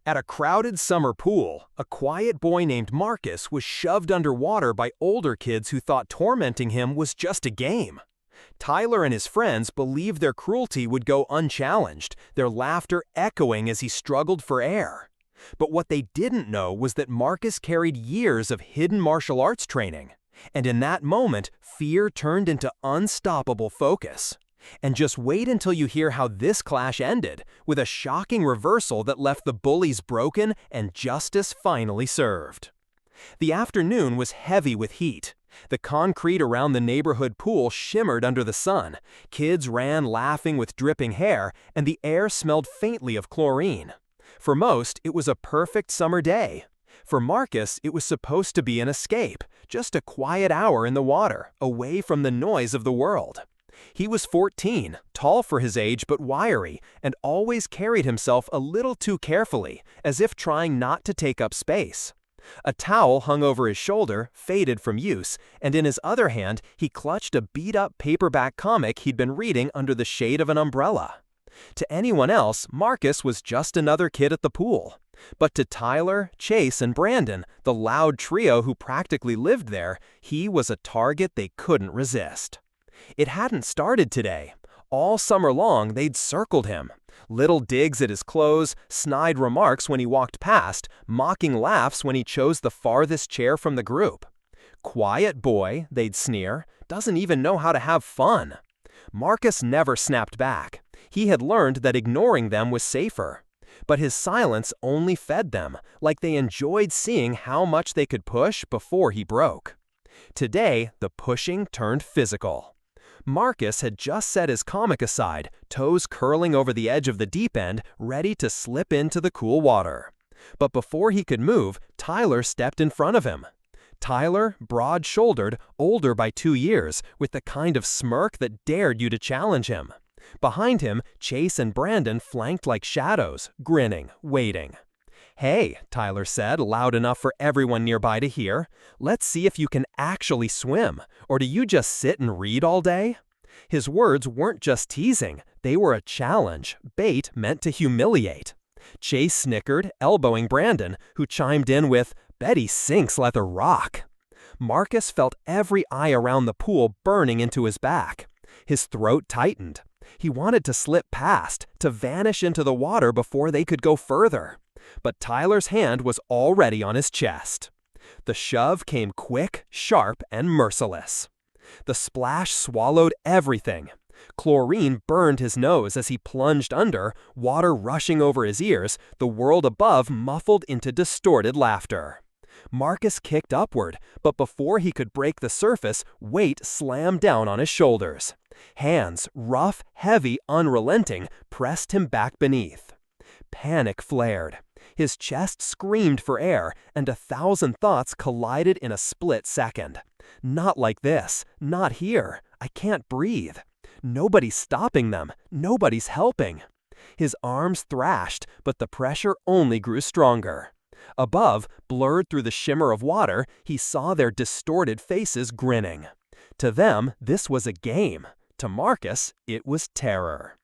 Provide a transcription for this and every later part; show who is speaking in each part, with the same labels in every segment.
Speaker 1: At a crowded summer pool, a quiet boy named Marcus was shoved underwater by older kids who thought tormenting him was just a game. Tyler and his friends believed their cruelty would go unchallenged, their laughter echoing as he struggled for air. But what they didn't know was that Marcus carried years of hidden martial arts training. And in that moment, fear turned into unstoppable focus. And just wait until you hear how this clash ended, with a shocking reversal that left the bullies broken and justice finally served. The afternoon was heavy with heat. The concrete around the neighborhood pool shimmered under the sun, kids ran laughing with dripping hair, and the air smelled faintly of chlorine. For most, it was a perfect summer day. For Marcus, it was supposed to be an escape, just a quiet hour in the water, away from the noise of the world. He was 14, tall for his age but wiry, and always carried himself a little too carefully, as if trying not to take up space. A towel hung over his shoulder, faded from use, and in his other hand he clutched a beat-up paperback comic he'd been reading under the shade of an umbrella. To anyone else, Marcus was just another kid at the pool. But to Tyler, Chase, and Brandon, the loud trio who practically lived there, he was a target they couldn't resist. It hadn't started today. All summer long, they'd circled him. Little digs at his clothes, snide remarks when he walked past, mocking laughs when he chose the farthest chair from the group. "Quiet boy," they'd sneer, "doesn't even know how to have fun." Marcus never snapped back. He had learned that ignoring them was safer. But his silence only fed them, like they enjoyed seeing how much they could push before he broke. Today, the pushing turned physical. Marcus had just set his comic aside, toes curling over the edge of the deep end, ready to slip into the cool water. But before he could move, Tyler stepped in front of him. Tyler, broad-shouldered, older by 2 years, with the kind of smirk that dared you to challenge him. Behind him, Chase and Brandon flanked like shadows, grinning, waiting. "Hey," Tyler said, loud enough for everyone nearby to hear, "let's see if you can actually swim, or do you just sit and read all day?" His words weren't just teasing, they were a challenge, bait meant to humiliate. Chase snickered, elbowing Brandon, who chimed in with, "Bet he sinks like a rock." Marcus felt every eye around the pool burning into his back. His throat tightened. He wanted to slip past, to vanish into the water before they could go further. But Tyler's hand was already on his chest. The shove came quick, sharp, and merciless. The splash swallowed everything. Chlorine burned his nose as he plunged under, water rushing over his ears, the world above muffled into distorted laughter. Marcus kicked upward, but before he could break the surface, weight slammed down on his shoulders. Hands, rough, heavy, unrelenting, pressed him back beneath. Panic flared. His chest screamed for air, and 1,000 thoughts collided in a split second. Not like this. Not here. I can't breathe. Nobody's stopping them. Nobody's helping. His arms thrashed, but the pressure only grew stronger. Above, blurred through the shimmer of water, he saw their distorted faces grinning. To them, this was a game. To Marcus, it was terror.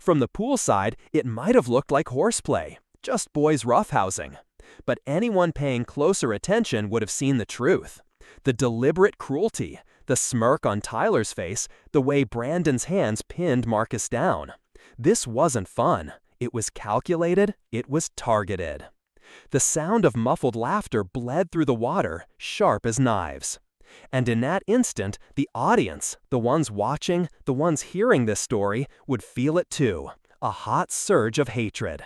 Speaker 1: From the poolside, it might have looked like horseplay, just boys roughhousing. But anyone paying closer attention would have seen the truth. The deliberate cruelty, the smirk on Tyler's face, the way Brandon's hands pinned Marcus down. This wasn't fun. It was calculated. It was targeted. The sound of muffled laughter bled through the water, sharp as knives. And in that instant, the audience, the ones watching, the ones hearing this story, would feel it too, a hot surge of hatred.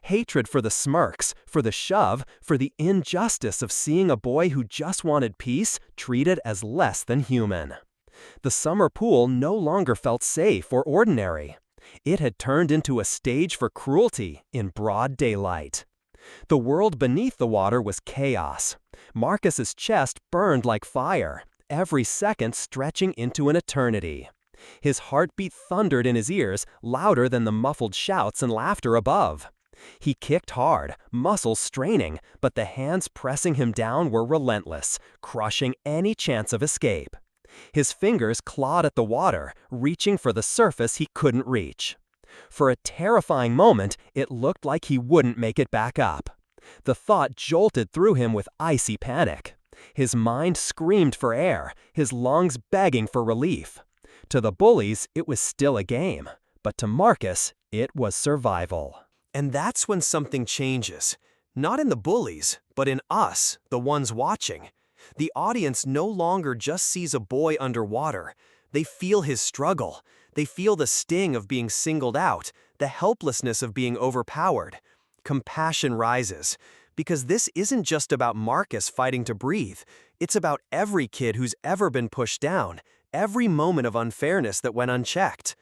Speaker 1: Hatred for the smirks, for the shove, for the injustice of seeing a boy who just wanted peace treated as less than human. The summer pool no longer felt safe or ordinary. It had turned into a stage for cruelty in broad daylight. The world beneath the water was chaos. Marcus's chest burned like fire, every second stretching into an eternity. His heartbeat thundered in his ears, louder than the muffled shouts and laughter above. He kicked hard, muscles straining, but the hands pressing him down were relentless, crushing any chance of escape. His fingers clawed at the water, reaching for the surface he couldn't reach. For a terrifying moment, it looked like he wouldn't make it back up. The thought jolted through him with icy panic. His mind screamed for air, his lungs begging for relief. To the bullies, it was still a game, but to Marcus, it was survival. And that's when something changes. Not in the bullies, but in us, the ones watching. The audience no longer just sees a boy underwater. They feel his struggle. They feel the sting of being singled out, the helplessness of being overpowered. Compassion rises, because this isn't just about Marcus fighting to breathe. It's about every kid who's ever been pushed down, every moment of unfairness that went unchecked.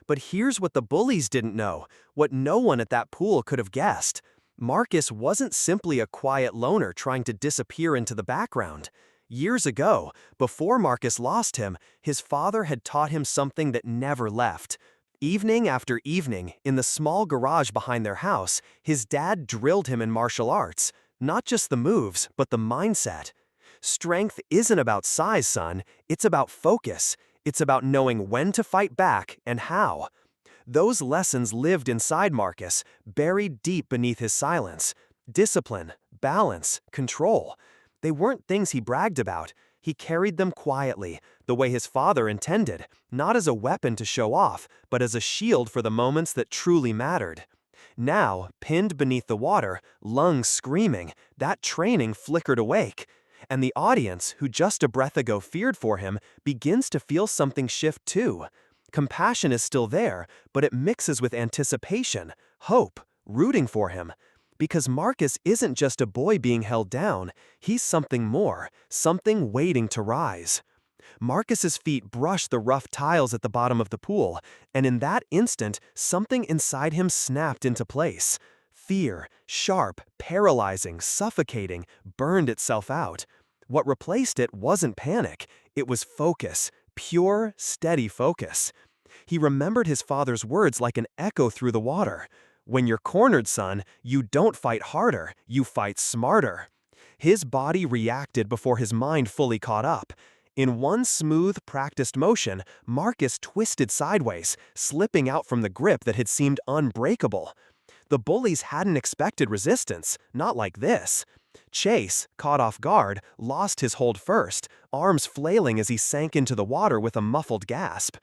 Speaker 1: But here's what the bullies didn't know, what no one at that pool could have guessed. Marcus wasn't simply a quiet loner trying to disappear into the background. Years ago, before Marcus lost him, his father had taught him something that never left. Evening after evening, in the small garage behind their house, his dad drilled him in martial arts. Not just the moves, but the mindset. Strength isn't about size, son. It's about focus. It's about knowing when to fight back and how. Those lessons lived inside Marcus, buried deep beneath his silence. Discipline, balance, control. They weren't things he bragged about. He carried them quietly, the way his father intended, not as a weapon to show off, but as a shield for the moments that truly mattered. Now, pinned beneath the water, lungs screaming, that training flickered awake. And the audience, who just a breath ago feared for him, begins to feel something shift too. Compassion is still there, but it mixes with anticipation, hope, rooting for him. Because Marcus isn't just a boy being held down, he's something more, something waiting to rise. Marcus's feet brush the rough tiles at the bottom of the pool, and in that instant, something inside him snapped into place. Fear, sharp, paralyzing, suffocating, burned itself out. What replaced it wasn't panic, it was focus, pure, steady focus. He remembered his father's words like an echo through the water. When you're cornered, son, you don't fight harder, you fight smarter. His body reacted before his mind fully caught up. In one smooth, practiced motion, Marcus twisted sideways, slipping out from the grip that had seemed unbreakable. The bullies hadn't expected resistance, not like this. Chase, caught off guard, lost his hold first, arms flailing as he sank into the water with a muffled gasp.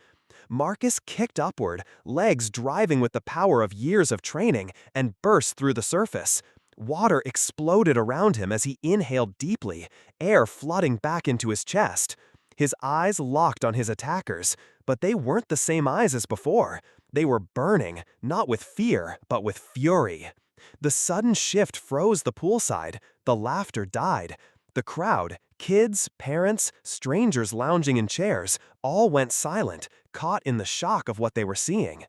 Speaker 1: Marcus kicked upward, legs driving with the power of years of training, and burst through the surface. Water exploded around him as he inhaled deeply, air flooding back into his chest. His eyes locked on his attackers, but they weren't the same eyes as before. They were burning, not with fear, but with fury. The sudden shift froze the poolside. The laughter died. The crowd, kids, parents, strangers lounging in chairs, all went silent, caught in the shock of what they were seeing.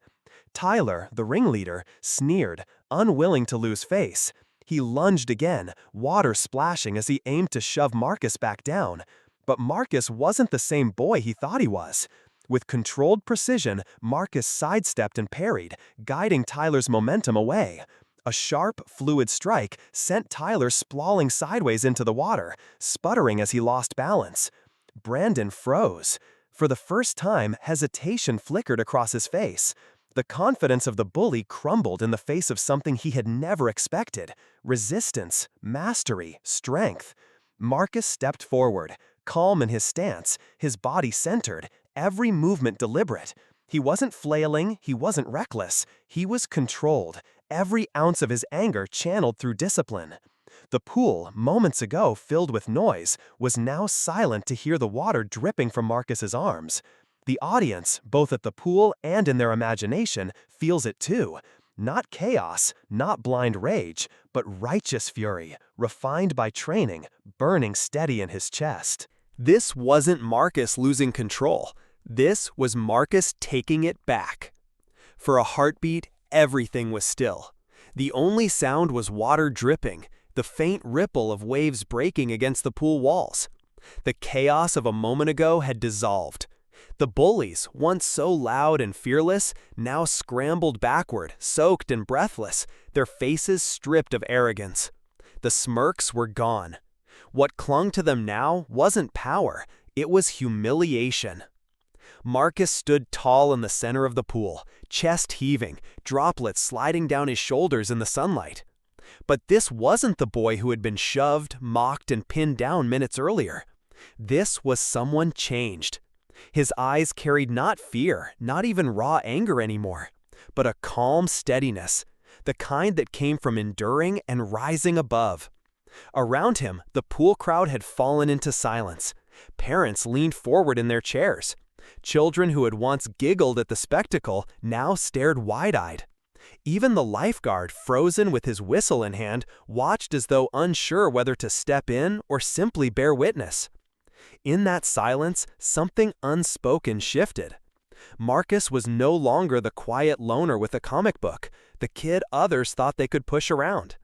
Speaker 1: Tyler, the ringleader, sneered, unwilling to lose face. He lunged again, water splashing as he aimed to shove Marcus back down. But Marcus wasn't the same boy he thought he was. With controlled precision, Marcus sidestepped and parried, guiding Tyler's momentum away. A sharp, fluid strike sent Tyler sprawling sideways into the water, sputtering as he lost balance. Brandon froze. For the first time, hesitation flickered across his face. The confidence of the bully crumbled in the face of something he had never expected: resistance, mastery, strength. Marcus stepped forward, calm in his stance, his body centered, every movement deliberate. He wasn't flailing, he wasn't reckless, he was controlled, every ounce of his anger channeled through discipline. The pool, moments ago filled with noise, was now silent to hear the water dripping from Marcus's arms. The audience, both at the pool and in their imagination, feels it too. Not chaos, not blind rage, but righteous fury, refined by training, burning steady in his chest. This wasn't Marcus losing control. This was Marcus taking it back. For a heartbeat, everything was still. The only sound was water dripping, the faint ripple of waves breaking against the pool walls. The chaos of a moment ago had dissolved. The bullies, once so loud and fearless, now scrambled backward, soaked and breathless, their faces stripped of arrogance. The smirks were gone. What clung to them now wasn't power, it was humiliation. Marcus stood tall in the center of the pool, chest heaving, droplets sliding down his shoulders in the sunlight. But this wasn't the boy who had been shoved, mocked, and pinned down minutes earlier. This was someone changed. His eyes carried not fear, not even raw anger anymore, but a calm steadiness, the kind that came from enduring and rising above. Around him, the pool crowd had fallen into silence. Parents leaned forward in their chairs. Children who had once giggled at the spectacle now stared wide-eyed. Even the lifeguard, frozen with his whistle in hand, watched as though unsure whether to step in or simply bear witness. In that silence, something unspoken shifted. Marcus was no longer the quiet loner with a comic book, the kid others thought they could push around.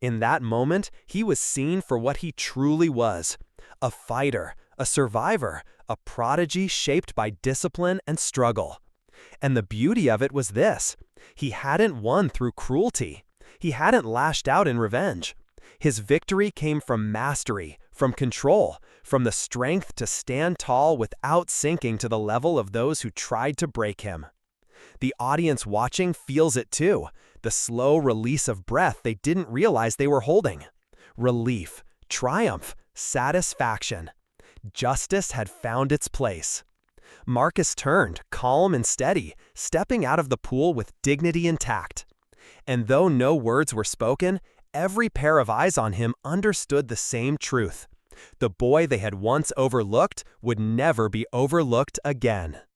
Speaker 1: In that moment, he was seen for what he truly was: a fighter, a survivor, a prodigy shaped by discipline and struggle. And the beauty of it was this: he hadn't won through cruelty. He hadn't lashed out in revenge. His victory came from mastery, from control, from the strength to stand tall without sinking to the level of those who tried to break him. The audience watching feels it too, the slow release of breath they didn't realize they were holding. Relief, triumph, satisfaction. Justice had found its place. Marcus turned, calm and steady, stepping out of the pool with dignity intact. And though no words were spoken, every pair of eyes on him understood the same truth. The boy they had once overlooked would never be overlooked again.